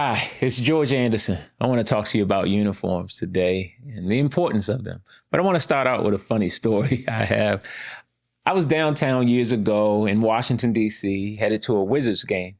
Hi, it's George Anderson. I want to talk to you about uniforms today and the importance of them. But I want to start out with a funny story I have. I was downtown years ago in Washington, D.C., headed to a Wizards game.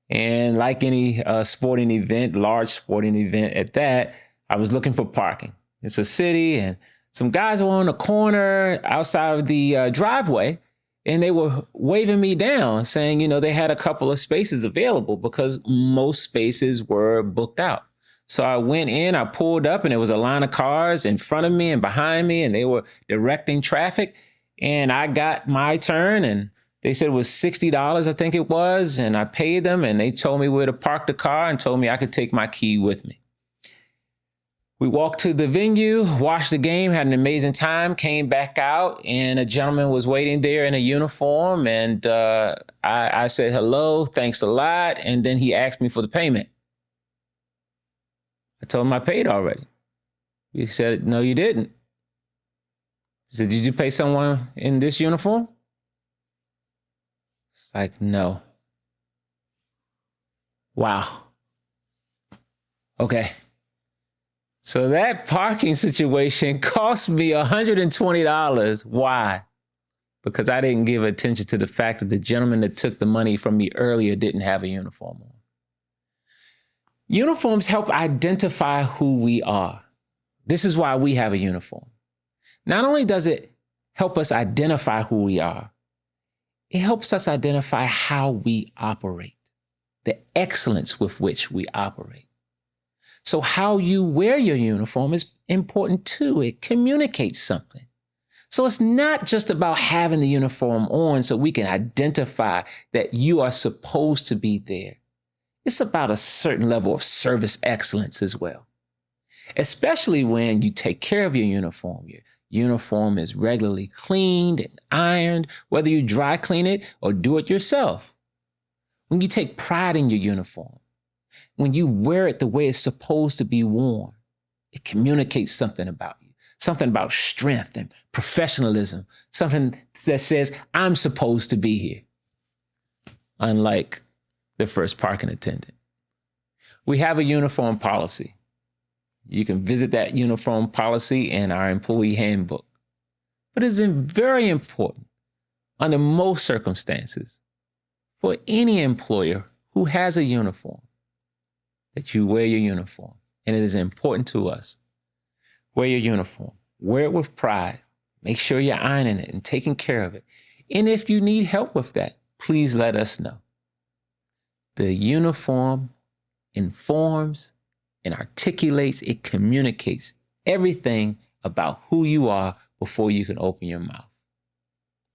And like any sporting event, large sporting event at that, I was looking for parking. It's a city, and some guys were on the corner outside of the driveway, and they were waving me down, saying, they had a couple of spaces available because most spaces were booked out. So I went in, I pulled up, and there was a line of cars in front of me and behind me, and they were directing traffic. And I got my turn, and they said it was $60, I think it was, and I paid them, and they told me where to park the car and told me I could take my key with me. We walked to the venue, watched the game, had an amazing time, came back out, and a gentleman was waiting there in a uniform, and I said, hello, thanks a lot, and then he asked me for the payment. I told him I paid already. He said, no, you didn't. He said, did you pay someone in this uniform? It's like, no. Wow. Okay. So that parking situation cost me $120. Why? Because I didn't give attention to the fact that the gentleman that took the money from me earlier didn't have a uniform on. Uniforms help identify who we are. This is why we have a uniform. Not only does it help us identify who we are, it helps us identify how we operate, the excellence with which we operate. So how you wear your uniform is important too. It communicates something. So it's not just about having the uniform on so we can identify that you are supposed to be there. It's about a certain level of service excellence as well, especially when you take care of your uniform. Your uniform is regularly cleaned and ironed, whether you dry clean it or do it yourself. When you take pride in your uniform, when you wear it the way it's supposed to be worn, it communicates something about you, something about strength and professionalism, something that says, I'm supposed to be here. Unlike the first parking attendant. We have a uniform policy. You can visit that uniform policy in our employee handbook. But it's very important, under most circumstances, for any employer who has a uniform, that you wear your uniform. And it is important to us. Wear your uniform. Wear it with pride. Make sure you're ironing it and taking care of it. And if you need help with that, please let us know. The uniform informs and articulates, it communicates everything about who you are before you can open your mouth.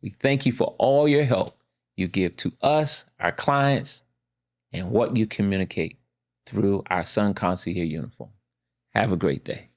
We thank you for all your help you give to us, our clients, and what you communicate through our Sun Concierge uniform. Have a great day.